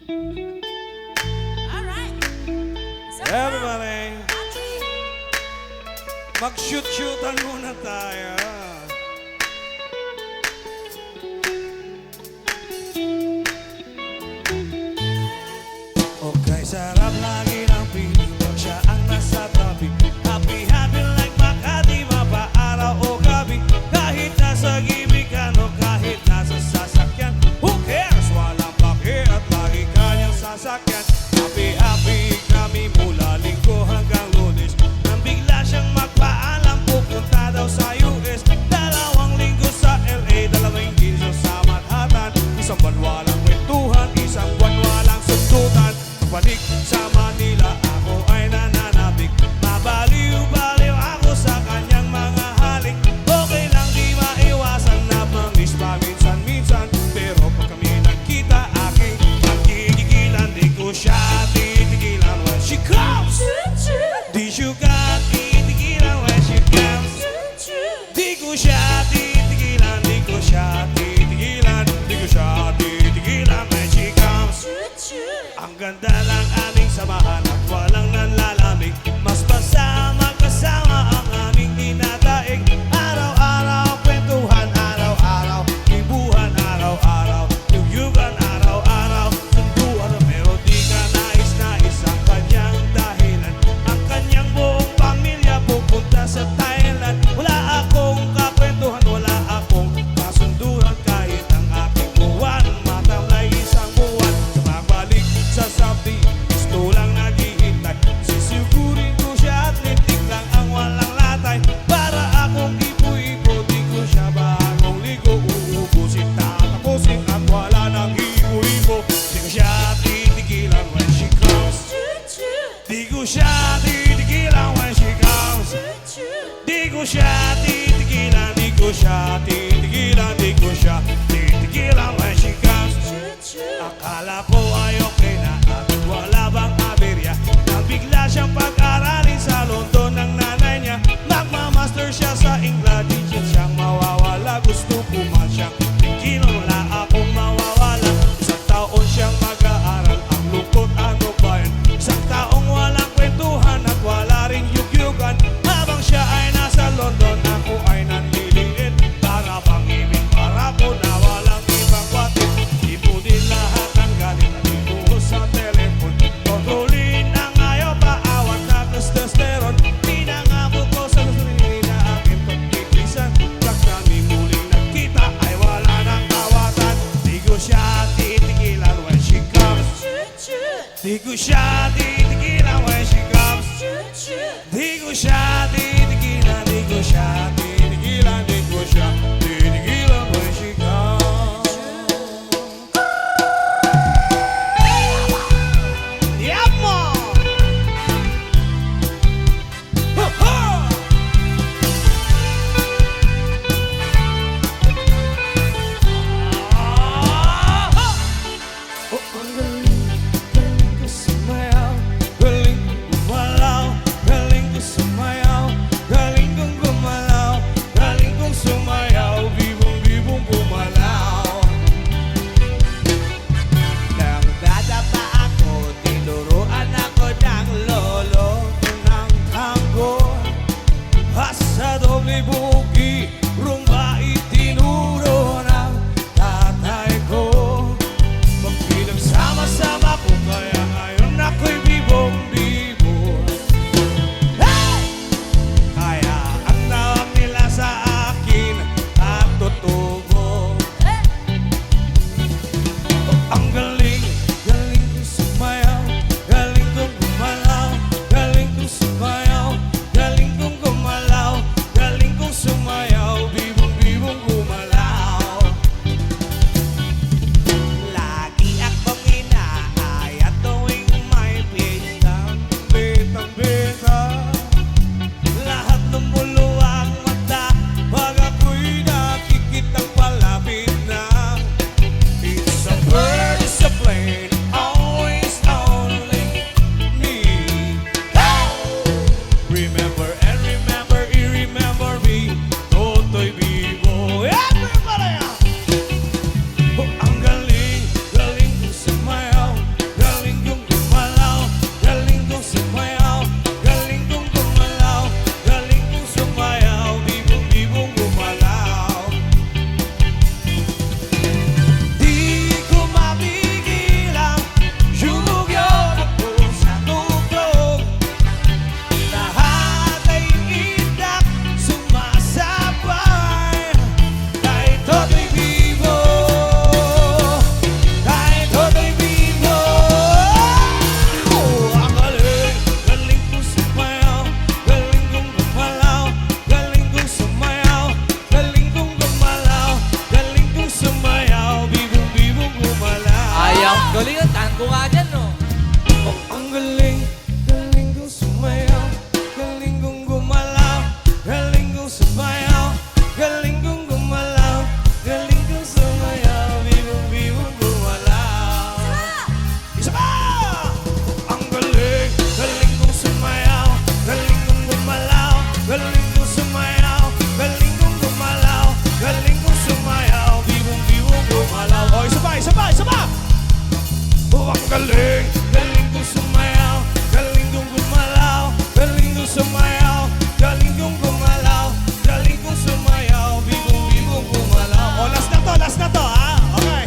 Alright. Everybody, mag-shoot-shootan muna tayo. Okay, sarap lagi ng piling pag siya ang nasa tabi. Happy, happy like Makati, mapaaraw o gabi. Kahit nasa gimmick o kahit nasa sasakyan, who cares? Walang pake at lagi kanyang sasakyan. Happy, happy kami mula linggo hanggang Lunes. Nang bigla siyang magpaalam, pupunta daw sa US. 2 linggo sa LA, 2 ginso sa Manhattan. Isang buwan walang kwentuhan, isang buwan walang sundutan. Pagbalik sa Manila, ako ay nananabik. Mabaliw-baliw ako sa kanyang mga halik. Okay lang di maiwasan na mamiss pa minsan-minsan. Pero pag kami nagkita, aking pagkikigilan. Di ko siya titigilan when she comes. Di siya titigilan when she comes. Di ko siya titigilan, di ko siya titigilan. Di ko siya titigilan when she comes. Ang ganda ng aming samahan at walang nanlalamig. Mas basta magkasama ang aming tinataig. Araw-araw kwentuhan, araw-araw ibuhan, araw-araw yuyugan, araw-araw sunduan. Pero di ka nais-nais ang kanyang dahilan. Ang kanyang buong pamilya pupunta sa Thailand. Wala akong kakwentuhan, wala akong kasunduan. Kahit ang aking buwan matamlay isang buwan. Sa pagbalik sa Saudi, gusto lang naghihintay. Sisigurin ko siya at lintik lang ang walang latay. Para akong ipo-ipo, di ko siya bagong ligo. Uubusin, tatapusin at wala nang ipo-ipo. Di ko siya titigilan when she comes. Di ko siya titigilan when she comes. Di ko siya titigilan, di ko siya titigilan, di ko siya titigilan when she comes. Akala ko ay okay na at wala bang aberya. Nang bigla siyang pag-aralin sa London ng nanay niya. Magmamaster siya sa England, di siyang mawawala. Gusto ko man siyang tigilan, wala akong mawawala. Isang taon siyang mag-aaral, ang lungkot ano ba yun? Isang taong walang kwentuhan at wala rin yugyugan. Habang siya ay nasa London, ako ay nanliliit. Para bang ibig para ko na walang ibang watit. Ipo din lahat ang galit at ibuhos sa telepon. Kontrolin ang ayaw, paawat na testosterone. Pinangako ko sa sarili na aking pagtitisan. Pag kami muling nagkita ay wala nang awatan. Di ko siya titigilan when she comes. Di ko siya titigilan when she comes. Di ko siya titigilan, di ko siya titigilan, di ko siya titigilan when she comes. Yeah, man! Ha-ha! Oh, ang galing ko sumayaw, galing kong gumalaw, galing ko sumayaw, galing kong gumalaw, galing kong sumayaw, bibong-bibong gumalaw. Nang dadapa ako, tinuruan ako ng lolo ko ng tango. Sa doble bugi, rumba itinuro ng tatay ko. Pag pinagsama Fan ko nga dyan, no? Oh, ang galing, galing kong sumayaw, galing kong gumalaw, galing kong sumayaw, galing kong gumalaw, galing kong sumayaw, bibong-bibong gumalaw. Isa pa! Ang galing, galing kong sumayaw, galing kong gumalaw, galing kong sumayaw, galing kong gumalaw, galing kong sumayaw, bibong-bibong gumalaw. Oh, isa pa, isa pa, isa pa! Oh, ang galing, galing kong sumayaw, galing kong gumalaw, galing kong sumayaw, galing kong gumalaw, galing kong sumayaw, bibong-bibong gumalaw. Oh, last na to, ha? Okay.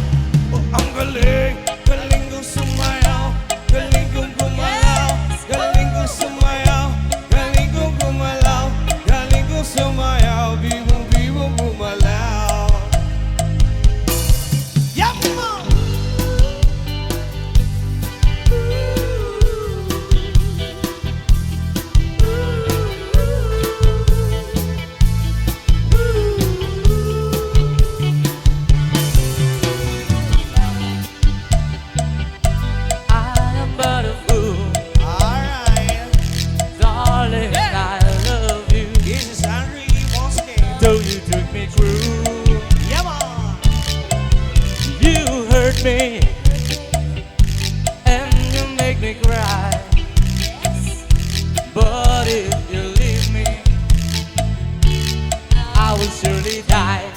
Oh, ang galing, galing kong sumayaw, galing kong gumalaw, galing kong sumayaw, galing kong gumalaw, galing kong sumayaw, bibong-bibong gumalaw. Yamma! I am but a fool, Alright. darling, I love you. This is Henry once again. Though you took me through, Yamma! you hurt me, and you make me cry. But if you leave me, I will surely die.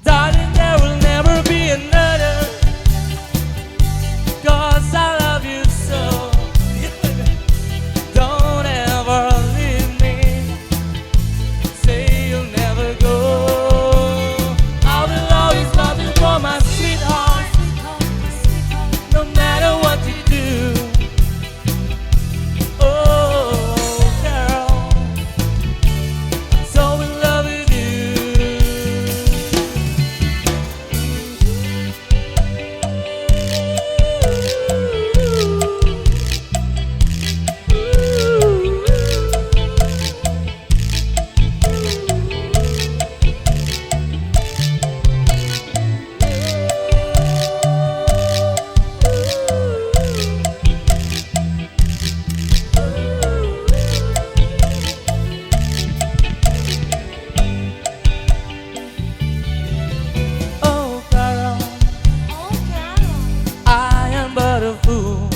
Darling, there will never be another, 'cause I love you so. Don't ever leave me, say you'll never go. I will always love you for my sweetheart, no matter what you do. Oh, girl, I'm so in love with you. Oh, Carol, I am but a fool,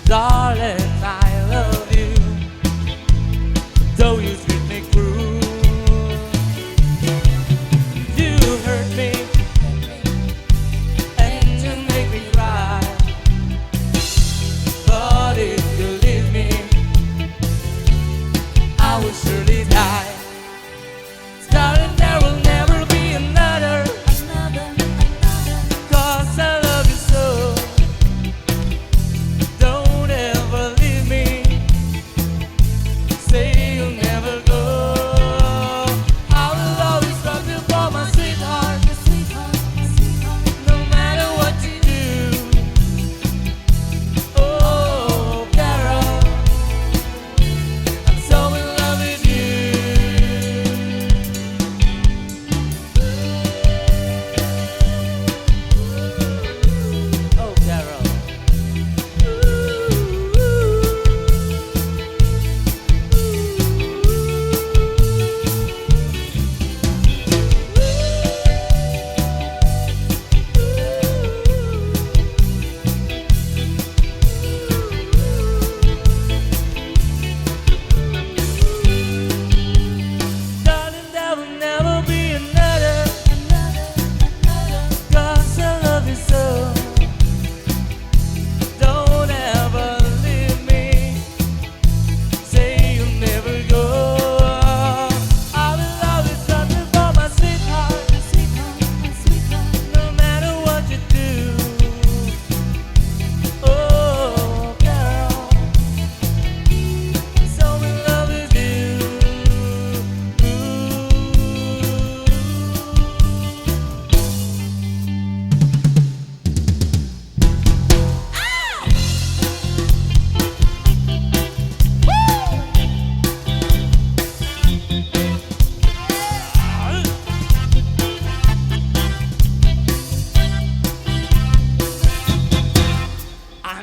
darling, I love you. Though you treat me cruel, you hurt me, and you make me cry. But if you leave me, I will surely die. Darling, there will never be another, 'cause I love you so.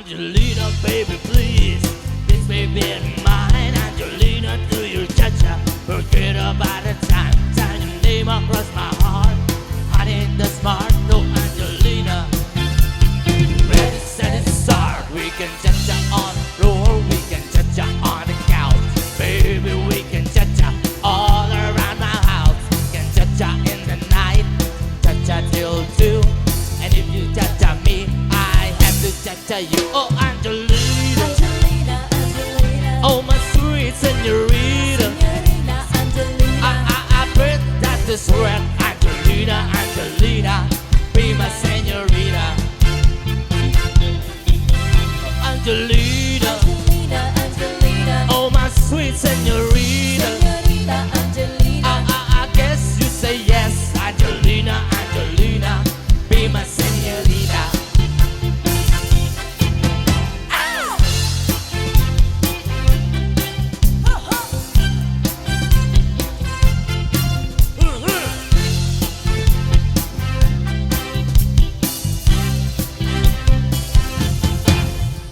Angelina, baby, please, this baby in mine. Angelina, do you cha-cha? Forget about the time. Sign your name across my heart. Honey, the smart, no Angelina. Ready, set, start. We can cha-cha on the floor. We can cha-cha on the couch. Baby, we can cha-cha all around my house. We can cha-cha in the night. Cha-cha till 2. And if you cha-cha me, I have to cha-cha you. Oh, Angelina, Angelina, Angelina, oh, my sweet senorita. Senorita, Angelina, I bet that this right. Angelina, Angelina, be my senorita. Angelina, Angelina, Angelina, oh, my sweet senorita. Senorita, Angelina, I guess you say yes. Angelina, Angelina, be my senorita.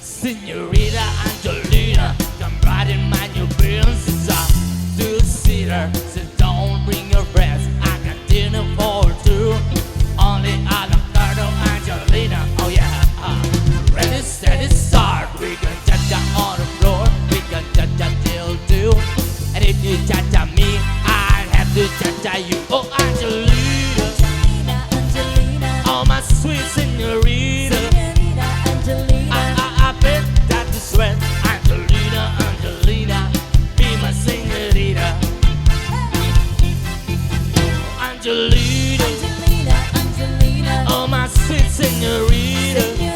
Senorita Angelina, come right in my new Benz. It's a two-seater, so don't bring your friends. I got dinner for 2, only ilocano Angelina. Oh yeah, ready, steady, start. We can cha-cha on the floor, we can cha-cha till 2. And if you cha-cha me, I have to cha-cha you. Oh Angelina, Angelina, Angelina, oh my sweet senorita. Senorita, Angelina, I bet that the sweat. Angelina, Angelina, be my senorita. Angelina, Angelina, Angelina, oh my sweet senorita.